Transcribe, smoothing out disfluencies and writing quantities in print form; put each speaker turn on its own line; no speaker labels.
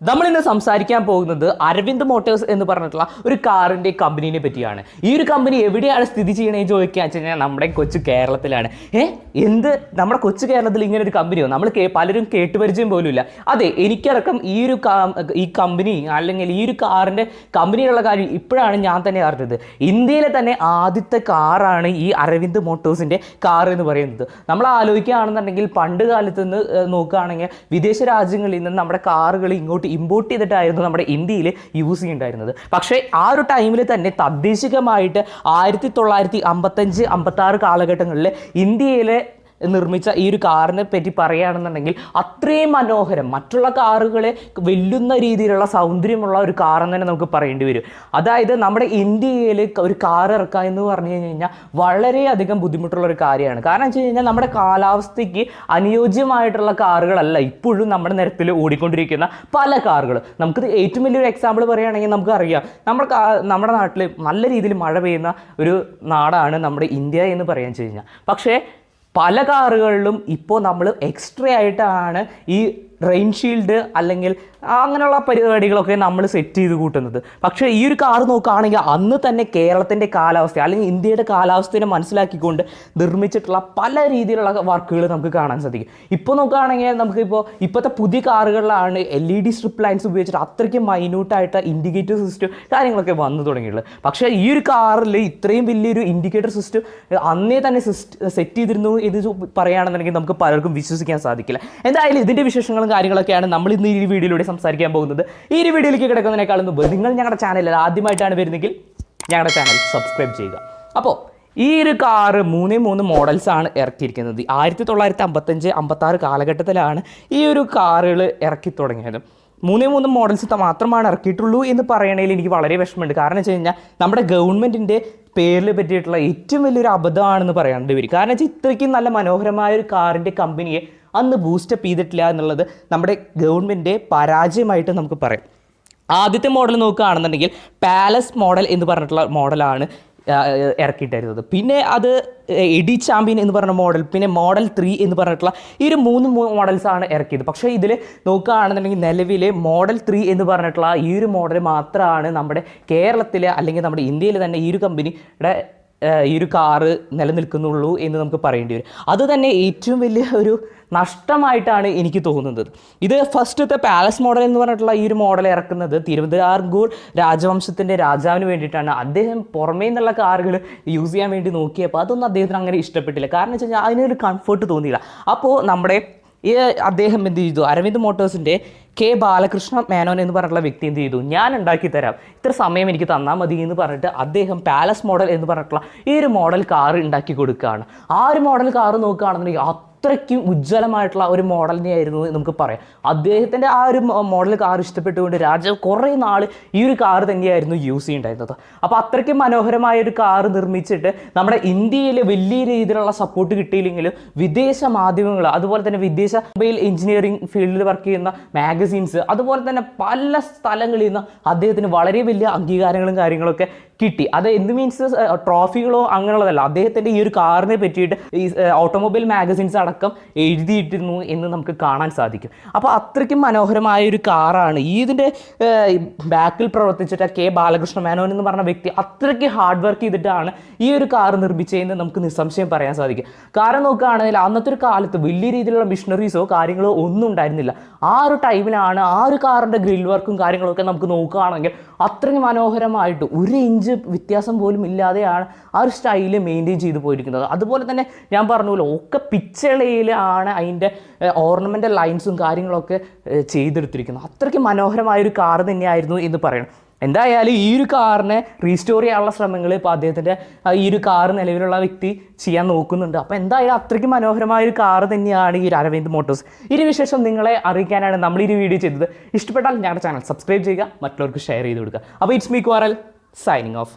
നമ്മളിന്ന് സംസാരിക്കാൻ പോകുന്നത് അരവിന്ദ് മോട്ടോഴ്സ് എന്ന് പറഞ്ഞിട്ടുള്ള ഒരു കാറിൻ്റെ കമ്പനീനെ പറ്റിയാണ്. ഈ ഒരു കമ്പനി എവിടെയാണ് സ്ഥിതി ചെയ്യണമെന്ന് ചോദിക്കുക വെച്ച് കഴിഞ്ഞാൽ നമ്മുടെ കൊച്ചു കേരളത്തിലാണ്. എന്ത് നമ്മുടെ കൊച്ചു കേരളത്തിൽ ഇങ്ങനെ ഒരു കമ്പനിയോ നമ്മൾ പലരും കേട്ടുപരിചയം പോലും ഇല്ല. അതെ, എനിക്കടക്കം ഈ കമ്പനി അല്ലെങ്കിൽ ഈ ഒരു കാറിൻ്റെ കമ്പനിയുള്ള കാര്യം ഇപ്പോഴാണ് ഞാൻ തന്നെ അറിഞ്ഞത്. ഇന്ത്യയിലെ തന്നെ ആദ്യത്തെ കാറാണ് ഈ അരവിന്ദ് മോട്ടോഴ്സിൻ്റെ കാർ എന്ന് പറയുന്നത്. നമ്മൾ ആലോചിക്കുകയാണെന്നുണ്ടെങ്കിൽ പണ്ട് കാലത്ത് നിന്ന് നോക്കുകയാണെങ്കിൽ വിദേശ രാജ്യങ്ങളിൽ നിന്ന് നമ്മുടെ കാറുകൾ ഇങ്ങോട്ട് ഇമ്പോർട്ട് ചെയ്തിട്ടായിരുന്നു നമ്മുടെ ഇന്ത്യയിൽ യൂസ് ചെയ്യുന്നുണ്ടായിരുന്നത്. പക്ഷേ ആ ഒരു ടൈമിൽ തന്നെ തദ്ദേശികമായിട്ട് 1955-56 കാലഘട്ടങ്ങളിൽ ഇന്ത്യയിലെ നിർമ്മിച്ച ഈ ഒരു കാറിനെ പറ്റി പറയുകയാണെന്നുണ്ടെങ്കിൽ അത്രയും മനോഹരം, മറ്റുള്ള കാറുകളെ വെല്ലുന്ന രീതിയിലുള്ള സൗന്ദര്യമുള്ള ഒരു കാറെന്ന് തന്നെ നമുക്ക് പറയേണ്ടി വരും. അതായത് നമ്മുടെ ഇന്ത്യയിൽ ഒരു കാർ ഇറക്കുക എന്ന് പറഞ്ഞു കഴിഞ്ഞാൽ വളരെയധികം ബുദ്ധിമുട്ടുള്ള ഒരു കാര്യമാണ്. കാരണം വെച്ച് കഴിഞ്ഞാൽ നമ്മുടെ കാലാവസ്ഥയ്ക്ക് അനുയോജ്യമായിട്ടുള്ള കാറുകളല്ല ഇപ്പോഴും നമ്മുടെ നിരത്തിൽ ഓടിക്കൊണ്ടിരിക്കുന്ന പല കാറുകൾ. നമുക്ക് ഏറ്റവും വലിയൊരു എക്സാമ്പിൾ പറയുകയാണെങ്കിൽ നമുക്കറിയാം, നമ്മുടെ നാട്ടിൽ നല്ല രീതിയിൽ മഴ പെയ്യുന്ന ഒരു നാടാണ് നമ്മുടെ ഇന്ത്യ എന്ന് പറയാൻ വെച്ച് കഴിഞ്ഞാൽ. പക്ഷേ പല കാറുകളിലും ഇപ്പോൾ നമ്മൾ എക്സ്ട്രാ ആയിട്ടാണ് ഈ റെയിൻ ഷീൽഡ് അല്ലെങ്കിൽ അങ്ങനെയുള്ള പരിപാടികളൊക്കെ നമ്മൾ സെറ്റ് ചെയ്ത് കൂട്ടുന്നത്. പക്ഷേ ഈ ഒരു കാർ നോക്കുകയാണെങ്കിൽ അന്ന് തന്നെ കേരളത്തിൻ്റെ കാലാവസ്ഥ അല്ലെങ്കിൽ ഇന്ത്യയുടെ കാലാവസ്ഥയെ മനസ്സിലാക്കിക്കൊണ്ട് നിർമ്മിച്ചിട്ടുള്ള പല രീതിയിലുള്ള വർക്കുകൾ നമുക്ക് കാണാൻ സാധിക്കും. ഇപ്പോൾ നോക്കുകയാണെങ്കിൽ ഇപ്പോഴത്തെ പുതിയ കാറുകളിലാണ് LED സ്ട്രിപ്പ് ലൈൻസ് ഉപയോഗിച്ചിട്ട് അത്രയ്ക്ക് മൈന്യൂട്ടായിട്ട് ഇൻഡിക്കേറ്റർ സിസ്റ്റം കാര്യങ്ങളൊക്കെ വന്നു തുടങ്ങിയിട്ടുള്ളത്. പക്ഷേ ഈ ഒരു കാറിൽ ഇത്രയും വലിയൊരു ഇൻഡിക്കേറ്റർ സിസ്റ്റം അന്നേ തന്നെ സെറ്റ് ചെയ്തിരുന്നു ഇത് പറയുകയാണെന്നുണ്ടെങ്കിൽ നമുക്ക് പലർക്കും വിശ്വസിക്കാൻ സാധിക്കില്ല. എന്തായാലും ഇതിൻ്റെ വിശേഷങ്ങളും കാര്യങ്ങളൊക്കെയാണ് നമ്മൾ ഇന്ന് ഈ വീഡിയോയിലൂടെ സംസാരിക്കാൻ പോകുന്നത്. ഈ ഒരു വീഡിയോയിലേക്ക് കിടക്കുന്നതിനേക്കാളും മുമ്പ് നിങ്ങൾ ഞങ്ങളുടെ ചാനലിൽ ആദ്യമായിട്ടാണ് വരുന്നതെങ്കിൽ ഞങ്ങളുടെ ചാനൽ സബ്സ്ക്രൈബ് ചെയ്യുക. അപ്പോൾ ഈ ഒരു കാറ് 3 മോഡൽസാണ് ഇറക്കിയിരിക്കുന്നത്. 1955-56 കാലഘട്ടത്തിലാണ് ഈ ഒരു കാറുകൾ ഇറക്കി തുടങ്ങിയത്. 3 മോഡൽസ് മാത്രമാണ് ഇറക്കിയിട്ടുള്ളൂ എന്ന് പറയണതിൽ എനിക്ക് വളരെ വിഷമമുണ്ട്. കാരണം വെച്ച് കഴിഞ്ഞാൽ നമ്മുടെ ഗവൺമെൻറ്റിൻ്റെ പേരിൽ പറ്റിയിട്ടുള്ള ഏറ്റവും വലിയൊരു അബദ്ധമാണെന്ന് പറയേണ്ടി വരും. കാരണം വെച്ചാൽ ഇത്രയ്ക്കും നല്ല മനോഹരമായ ഒരു കാറിൻ്റെ കമ്പനിയെ അന്ന് ബൂസ്റ്റപ്പ് ചെയ്തിട്ടില്ല എന്നുള്ളത് നമ്മുടെ ഗവൺമെൻറ്റിൻ്റെ പരാജയമായിട്ട് നമുക്ക് പറയാം. ആദ്യത്തെ മോഡൽ നോക്കുകയാണെന്നുണ്ടെങ്കിൽ പാലസ് മോഡൽ എന്ന് പറഞ്ഞിട്ടുള്ള മോഡലാണ് ഇറക്കിയിട്ടായിരുന്നത്. പിന്നെ അത് എഡി ചാമ്പ്യൻ എന്ന് പറഞ്ഞ മോഡൽ, പിന്നെ മോഡൽ 3 എന്ന് പറഞ്ഞിട്ടുള്ള ഈ ഒരു 3 മോഡൽസാണ് ഇറക്കിയത്. പക്ഷേ ഇതിൽ നോക്കുകയാണെന്നുണ്ടെങ്കിൽ നിലവിൽ മോഡൽ 3 എന്ന് പറഞ്ഞിട്ടുള്ള ഈ ഒരു മോഡൽ മാത്രമാണ് നമ്മുടെ കേരളത്തിൽ അല്ലെങ്കിൽ നമ്മുടെ ഇന്ത്യയിൽ തന്നെ ഈ ഒരു കമ്പനിയുടെ ഈ ഒരു കാറ് നിലനിൽക്കുന്നുള്ളൂ എന്ന് നമുക്ക് പറയേണ്ടി വരും. അത് തന്നെ ഏറ്റവും വലിയ ഒരു നഷ്ടമായിട്ടാണ് എനിക്ക് തോന്നുന്നത്. ഇത് ഫസ്റ്റത്തെ പാലസ് മോഡൽ എന്ന് പറഞ്ഞിട്ടുള്ള ഈ ഒരു മോഡൽ ഇറക്കുന്നത് തിരുവിതാംകൂർ രാജവംശത്തിൻ്റെ രാജാവിന് വേണ്ടിയിട്ടാണ്. അദ്ദേഹം പുറമേ നിന്നുള്ള കാറുകൾ യൂസ് ചെയ്യാൻ വേണ്ടി നോക്കിയപ്പോൾ അതൊന്നും അദ്ദേഹത്തിന് അങ്ങനെ ഇഷ്ടപ്പെട്ടില്ല. കാരണം വെച്ച് കഴിഞ്ഞാൽ അതിനൊരു കംഫർട്ട് തോന്നിയില്ല. അപ്പോൾ അദ്ദേഹം എന്ത് ചെയ്തു, അരവിന്ദ് മോട്ടോഴ്സിൻ്റെ കെ ബാലകൃഷ്ണ മേനോൻ എന്ന് പറഞ്ഞിട്ടുള്ള വ്യക്തി എന്ത് ചെയ്തു, ഞാൻ ഉണ്ടാക്കി തരാം, ഇത്ര സമയം എനിക്ക് തന്നാൽ മതി എന്ന് പറഞ്ഞിട്ട് അദ്ദേഹം പാലസ് മോഡൽ എന്ന് പറഞ്ഞിട്ടുള്ള ഈ ഒരു മോഡൽ കാർ ഉണ്ടാക്കി കൊടുക്കുകയാണ്. ആ ഒരു മോഡൽ കാർ നോക്കുകയാണെന്നുണ്ടെങ്കിൽ അത്രയ്ക്കും ഉജ്ജ്വലമായിട്ടുള്ള ഒരു മോഡൽ തന്നെയായിരുന്നു നമുക്ക് പറയാം. അദ്ദേഹത്തിൻ്റെ ആ ഒരു മോഡൽ കാർ ഇഷ്ടപ്പെട്ടുകൊണ്ട് രാജാവ് കുറേ നാൾ ഈ ഒരു കാർ തന്നെയായിരുന്നു യൂസ് ചെയ്യുന്നുണ്ടായിരുന്നത്. അപ്പോൾ അത്രയ്ക്കും മനോഹരമായ ഒരു കാർ നിർമ്മിച്ചിട്ട് നമ്മുടെ ഇന്ത്യയിൽ വലിയ രീതിയിലുള്ള സപ്പോർട്ട് കിട്ടിയില്ലെങ്കിലും വിദേശ മാധ്യമങ്ങൾ, അതുപോലെ തന്നെ വിദേശ മൊബൈൽ എഞ്ചിനീയറിംഗ് ഫീൽഡിൽ വർക്ക് ചെയ്യുന്ന മാഗസീൻസ്, അതുപോലെ തന്നെ പല സ്ഥലങ്ങളിൽ നിന്ന് അദ്ദേഹത്തിന് വളരെ വലിയ അംഗീകാരങ്ങളും കാര്യങ്ങളൊക്കെ കിട്ടി. അത് എന്ത് മീൻസ് ട്രോഫികളോ അങ്ങനെയുള്ളതല്ല, അദ്ദേഹത്തിൻ്റെ ഈ ഒരു കാറിനെ പറ്റിയിട്ട് ഈ ഓട്ടോമൊബൈൽ മാഗസീൻസ് അടക്കം എഴുതിയിട്ടിരുന്നു എന്ന് നമുക്ക് കാണാൻ സാധിക്കും. അപ്പോൾ അത്രയ്ക്കും മനോഹരമായ ഒരു കാറാണ്. ഇതിൻ്റെ ബാക്കിൽ പ്രവർത്തിച്ചിട്ട് കെ ബാലകൃഷ്ണ മേനോൻ എന്ന് പറഞ്ഞ വ്യക്തി അത്രയ്ക്ക് ഹാർഡ് വർക്ക് ചെയ്തിട്ടാണ് ഈ ഒരു കാർ നിർമ്മിച്ചതെന്ന് നമുക്ക് നിസ്സംശയം പറയാൻ സാധിക്കും. കാരണം നോക്കുകയാണെങ്കിൽ അന്നത്തെ ഒരു കാലത്ത് വലിയ രീതിയിലുള്ള മിഷനറീസോ കാര്യങ്ങളോ ഒന്നും ഉണ്ടായിരുന്നില്ല. ആ ഒരു ടൈമിലാണ് ആ ഒരു കാറിൻ്റെ ഗ്രിൽ വർക്കും കാര്യങ്ങളൊക്കെ നമുക്ക് നോക്കുകയാണെങ്കിൽ അത്രയ്ക്ക് മനോഹരമായിട്ട് 1 ഇഞ്ച് വ്യത്യാസം പോലും ഇല്ലാതെയാണ് ആ ഒരു സ്റ്റൈല് മെയിൻറ്റെയിൻ ചെയ്ത് പോയിരിക്കുന്നത്. അതുപോലെ തന്നെ ഞാൻ പറഞ്ഞല്ലോ, ഒക്കെ പിച്ചളയിലാണ് അതിൻ്റെ ഓർണമെൻ്റൽ ലൈൻസും കാര്യങ്ങളൊക്കെ ചെയ്തെടുത്തിരിക്കുന്നത്. അത്രയ്ക്ക് മനോഹരമായൊരു കാർ തന്നെയായിരുന്നു എന്ന് പറയണം. എന്തായാലും ഈ ഒരു കാറിനെ റീസ്റ്റോർ ചെയ്യാനുള്ള ശ്രമങ്ങൾ ഇപ്പോൾ അദ്ദേഹത്തിൻ്റെ ഈ ഒരു കാർ നിലവിലുള്ള വ്യക്തി ചെയ്യാൻ നോക്കുന്നുണ്ട്. അപ്പോൾ എന്തായാലും അത്രയ്ക്ക് മനോഹരമായൊരു കാർ തന്നെയാണ് ഈ ഒരു അരവിന്ദ് മോട്ടോഴ്സ്. ഈ വിശേഷം നിങ്ങളെ അറിയിക്കാനാണ് നമ്മൾ ഈ വീഡിയോ ചെയ്തത്. ഇഷ്ടപ്പെട്ടാൽ ഞങ്ങളുടെ ചാനൽ സബ്സ്ക്രൈബ് ചെയ്യുക, മറ്റുള്ളവർക്ക് ഷെയർ ചെയ്ത് കൊടുക്കുക. അപ്പോൾ it's me quarrel signing off.